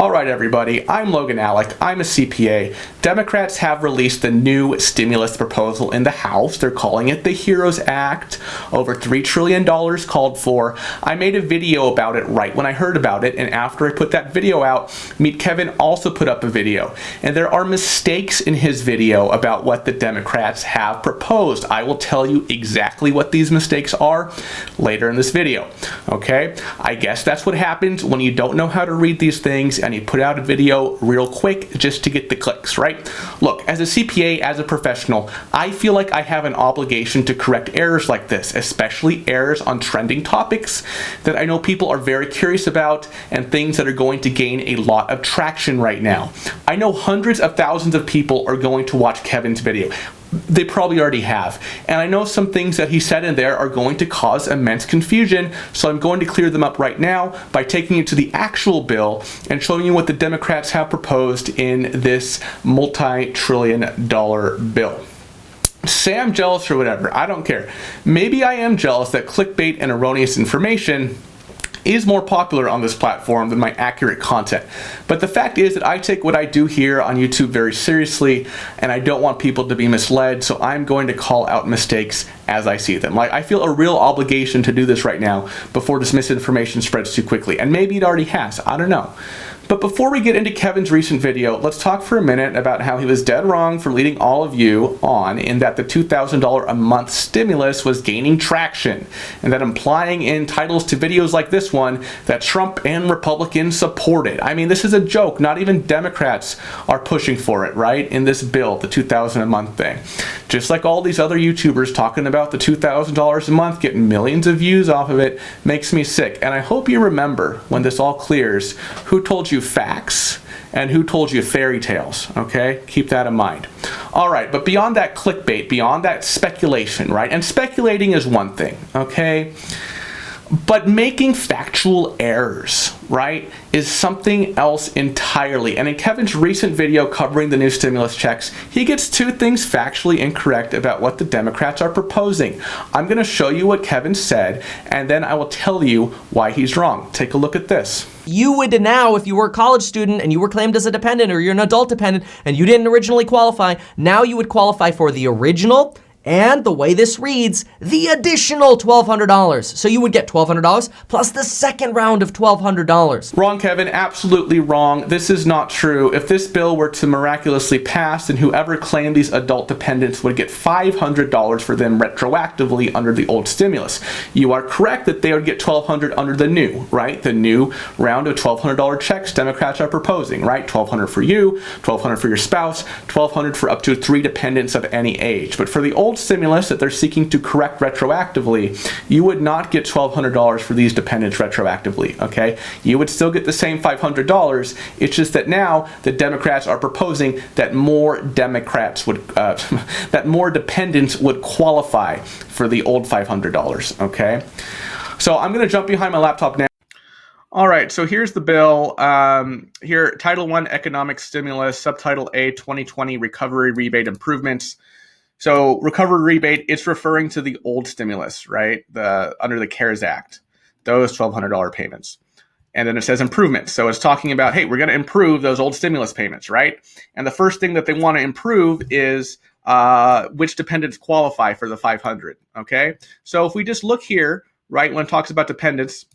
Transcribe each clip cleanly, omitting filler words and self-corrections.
All right, everybody, I'm Logan Allec. I'm a CPA. Democrats have released the new stimulus proposal in the House. They're calling it the HEROES Act. Over $3 trillion called for. I made a video about it right when I heard about it, and after I put that video out, Meet Kevin also put up a video. And there are mistakes in his video about what the Democrats have proposed. I will tell you exactly what these mistakes are later in this video. Okay? I guess that's what happens when you don't know how to read these things and you put out a video real quick just to get the clicks, right? Look, as a CPA, as a professional, I feel like I have an obligation to correct errors like this, especially errors on trending topics that I know people are very curious about and things that are going to gain a lot of traction right now. I know hundreds of thousands of people are going to watch Kevin's video. They probably already have. And I know some things that he said in there are going to cause immense confusion, so I'm going to clear them up right now by taking you to the actual bill and showing you what the Democrats have proposed in this multi-trillion-dollar bill. Say I'm jealous or whatever, I don't care. Maybe I am jealous that clickbait and erroneous information is more popular on this platform than my accurate content. But the fact is that I take what I do here on YouTube very seriously, and I don't want people to be misled, so I'm going to call out mistakes as I see them. Like, I feel a real obligation to do this right now before this misinformation spreads too quickly, and maybe it already has, I don't know. But before we get into Kevin's recent video, let's talk for a minute about how he was dead wrong for leading all of you on in that the $2,000 a month stimulus was gaining traction, and that implying in titles to videos like this one that Trump and Republicans supported. I mean, this is a joke. Not even Democrats are pushing for it, right? In this bill, the $2,000 a month thing. Just like all these other YouTubers talking about the $2,000 a month, getting millions of views off of it, makes me sick. And I hope you remember when this all clears who told you facts and who told you fairy tales, okay? Keep that in mind. All right, but beyond that clickbait, beyond that speculation, right? And speculating is one thing, okay? But making factual errors, right, is something else entirely. And in Kevin's recent video covering the new stimulus checks, he gets two things factually incorrect about what the Democrats are proposing. I'm going to show you what Kevin said, and then I will tell you why he's wrong. Take a look at this. You would now, if you were a college student and you were claimed as a dependent or you're an adult dependent and you didn't originally qualify, now you would qualify for the original and, the way this reads, the additional $1,200. So you would get $1,200 plus the second round of $1,200. Wrong, Kevin. Absolutely wrong. This is not true. If this bill were to miraculously pass, then whoever claimed these adult dependents would get $500 for them retroactively under the old stimulus. You are correct that they would get $1,200 under the new, right? The new round of $1,200 checks Democrats are proposing, right? $1,200 for you, $1,200 for your spouse, $1,200 for up to 3 dependents of any age. But for the old stimulus that they're seeking to correct retroactively, you would not get $1,200 for these dependents retroactively, okay? You would still get the same $500. It's just that now the Democrats are proposing that more Democrats would, that more dependents would qualify for the old $500, okay? So I'm going to jump behind my laptop now. All right, so here's the bill. Here, Title I, Economic Stimulus, Subtitle A, 2020 Recovery Rebate Improvements. So recovery rebate, it's referring to the old stimulus, right? Under the CARES Act, those $1,200 payments. And then it says improvements. So it's talking about, hey, we're going to improve those old stimulus payments, right? And the first thing that they want to improve is which dependents qualify for the $500, okay? So if we just look here, right, when it talks about dependents,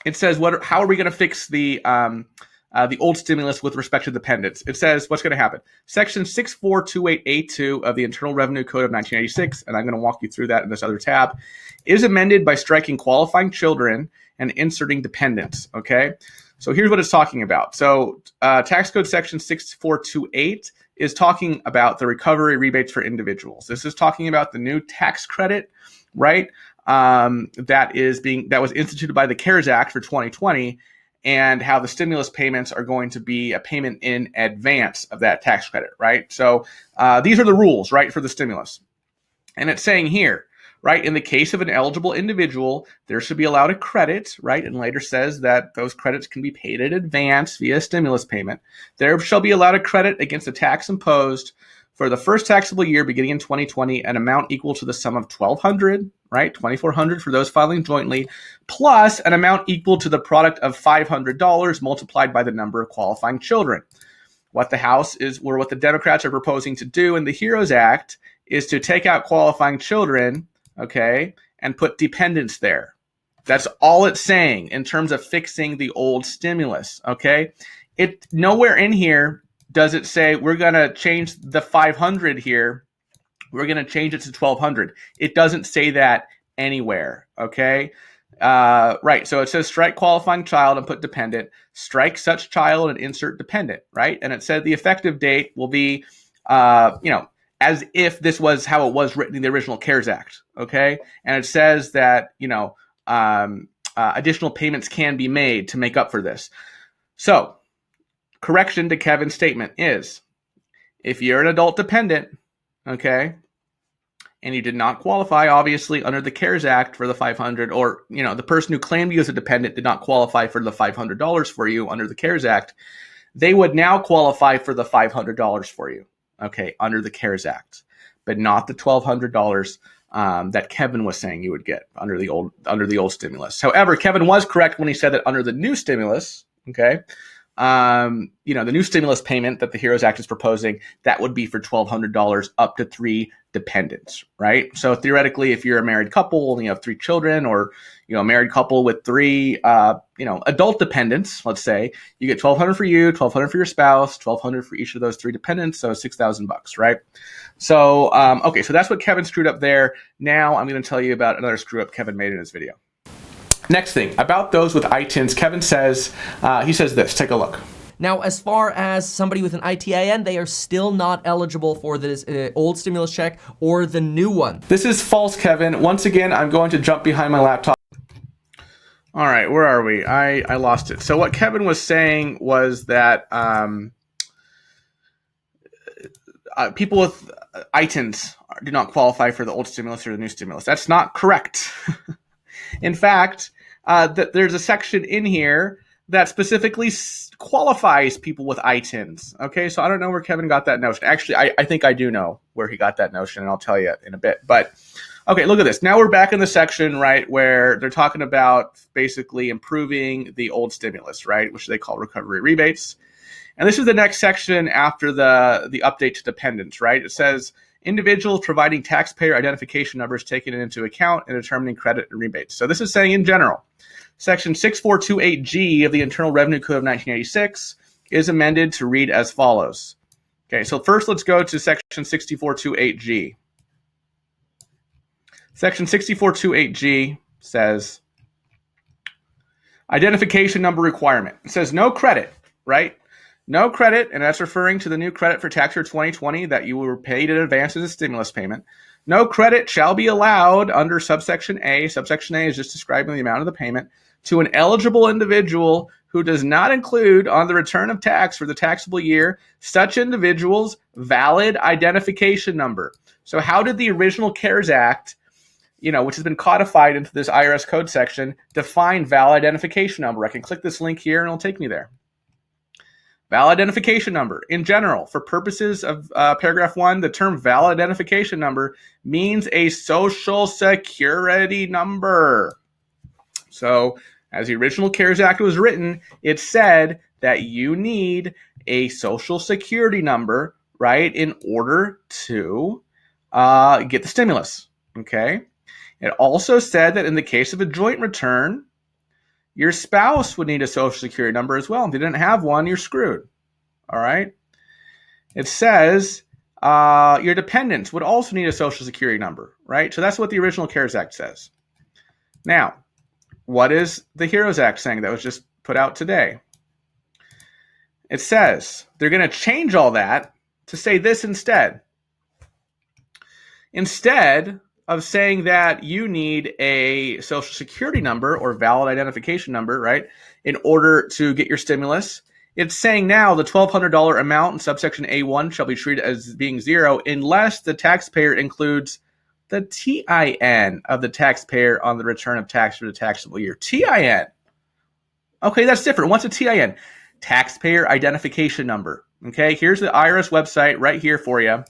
it says, how are we going to fix the old stimulus with respect to dependents? It says what's going to happen. Section 6428A2 of the Internal Revenue Code of 1986, and I'm going to walk you through that in this other tab, is amended by striking qualifying children and inserting dependents, okay? So here's what it's talking about. So Tax Code Section 6428 is talking about the recovery rebates for individuals. This is talking about the new tax credit, right? That was instituted by the CARES Act for 2020, and how the stimulus payments are going to be a payment in advance of that tax credit, right? So these are the rules, right, for the stimulus. And it's saying here, right, in the case of an eligible individual, there should be allowed a credit, right, and later says that those credits can be paid in advance via stimulus payment. There shall be allowed a credit against a tax imposed for the first taxable year beginning in 2020, an amount equal to the sum of $1,200 right? $2,400 for those filing jointly, plus an amount equal to the product of $500 multiplied by the number of qualifying children. What the Democrats are proposing to do in the HEROES Act is to take out qualifying children, okay, and put dependents there. That's all it's saying in terms of fixing the old stimulus, okay? It nowhere in here does it say we're going to change the 500 here. We're going to change it to 1,200. It doesn't say that anywhere, okay? Right, so it says strike qualifying child and put dependent, strike such child and insert dependent, right? And it said the effective date will be, as if this was how it was written in the original CARES Act, okay? And it says that, additional payments can be made to make up for this. So, correction to Kevin's statement is, if you're an adult dependent, okay, and you did not qualify, obviously, under the CARES Act for the $500, or, the person who claimed you as a dependent did not qualify for the $500 for you under the CARES Act, they would now qualify for the $500 for you, okay, under the CARES Act, but not the $1,200 that Kevin was saying you would get under the old stimulus. However, Kevin was correct when he said that under the new stimulus, okay, the new stimulus payment that the HEROES Act is proposing, that would be for $1,200 up to 3 dependents, right? So theoretically, if you're a married couple and you have 3 children, or a married couple with 3 adult dependents, let's say, you get $1,200 for you, $1,200 for your spouse, $1,200 for each of those 3 dependents, so $6,000, right? So okay, so that's what Kevin screwed up there. Now I'm going to tell you about another screw up Kevin made in his video. Next thing, about those with ITINs, Kevin says, he says this, take a look. Now, as far as somebody with an ITIN, they are still not eligible for this old stimulus check or the new one. This is false, Kevin. Once again, I'm going to jump behind my laptop. All right, where are we? I lost it. So what Kevin was saying was that people with ITINs do not qualify for the old stimulus or the new stimulus. That's not correct. In fact, there's a section in here that specifically qualifies people with ITINs. Okay, so I don't know where Kevin got that notion. Actually, I think I do know where he got that notion, and I'll tell you in a bit. But okay, look at this. Now we're back in the section, right, where they're talking about basically improving the old stimulus, right, which they call recovery rebates. And this is the next section after the update to dependents, right? It says individuals providing taxpayer identification numbers taken into account in determining credit and rebates. So this is saying in general, Section 6428G of the Internal Revenue Code of 1986 is amended to read as follows. Okay, so first let's go to Section 6428G. Section 6428G says identification number requirement. It says no credit, right? No credit, and that's referring to the new credit for tax year 2020 that you were paid in advance as a stimulus payment. No credit shall be allowed under subsection A. Subsection A is just describing the amount of the payment to an eligible individual who does not include on the return of tax for the taxable year such individual's valid identification number. So how did the original CARES Act, which has been codified into this IRS code section, define valid identification number? I can click this link here and it'll take me there. Valid identification number. In general, for purposes of paragraph 1, the term valid identification number means a social security number. So, as the original CARES Act was written, it said that you need a social security number, right, in order to get the stimulus, okay? It also said that in the case of a joint return, your spouse would need a social security number as well. If they didn't have one, you're screwed. All right? It says your dependents would also need a social security number, right? So that's what the original CARES Act says. Now, what is the HEROES Act saying that was just put out today? It says they're going to change all that to say this instead. Instead of saying that you need a social security number or valid identification number, right, in order to get your stimulus, it's saying now the $1,200 amount in subsection A1 shall be treated as being zero unless the taxpayer includes the TIN of the taxpayer on the return of tax for the taxable year. TIN. Okay, that's different. What's a TIN? Taxpayer identification number. Okay, here's the IRS website right here for you.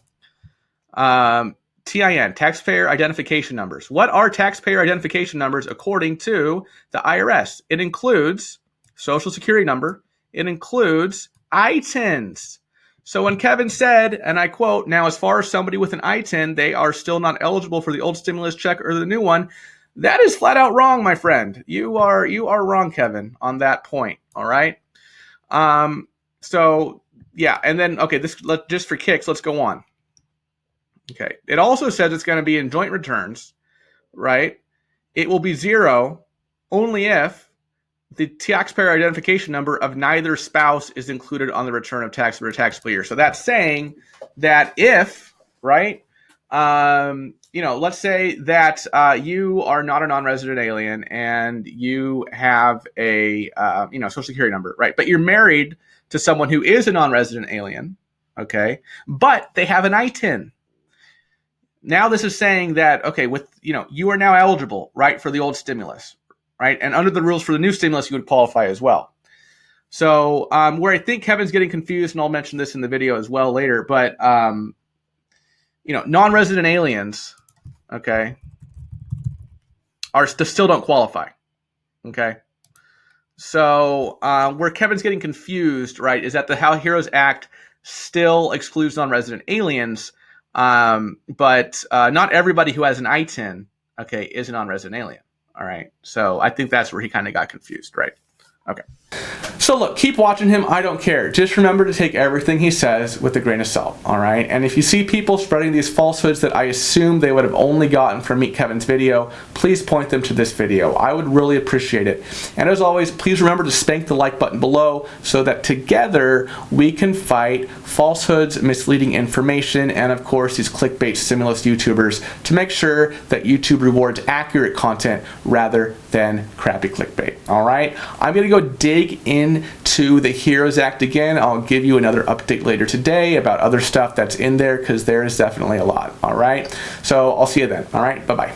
TIN, taxpayer identification numbers. What are taxpayer identification numbers according to the IRS? It includes social security number. It includes ITINs. So when Kevin said, and I quote, now as far as somebody with an ITIN, they are still not eligible for the old stimulus check or the new one, that is flat out wrong, my friend. You are wrong, Kevin, on that point. All right. So yeah, and then okay, just for kicks, let's go on. Okay. It also says it's going to be in joint returns, right? It will be 0 only if the taxpayer identification number of neither spouse is included on the return of tax for a taxable year. So that's saying that if, right, let's say that you are not a non-resident alien and you have a, social security number, right? But you're married to someone who is a non-resident alien, okay? But they have an ITIN. Now this is saying that, okay, you are now eligible, right, for the old stimulus, right? And under the rules for the new stimulus, you would qualify as well. So where I think Kevin's getting confused, and I'll mention this in the video as well later, but, non-resident aliens, okay, still don't qualify, okay? So where Kevin's getting confused, right, is that the How Heroes Act still excludes non-resident aliens, but not everybody who has an ITIN, okay, is a non-resident alien. All right. So I think that's where he kind of got confused, right? Okay. So look, keep watching him. I don't care. Just remember to take everything he says with a grain of salt. All right. And if you see people spreading these falsehoods that I assume they would have only gotten from Meet Kevin's video, please point them to this video. I would really appreciate it. And as always, please remember to spank the like button below so that together we can fight falsehoods, misleading information, and of course these clickbait stimulus YouTubers to make sure that YouTube rewards accurate content rather than crappy clickbait. All right. I'm going to go dig into the Heroes Act again. I'll give you another update later today about other stuff that's in there because there is definitely a lot. All right. So I'll see you then. All right. Bye-bye.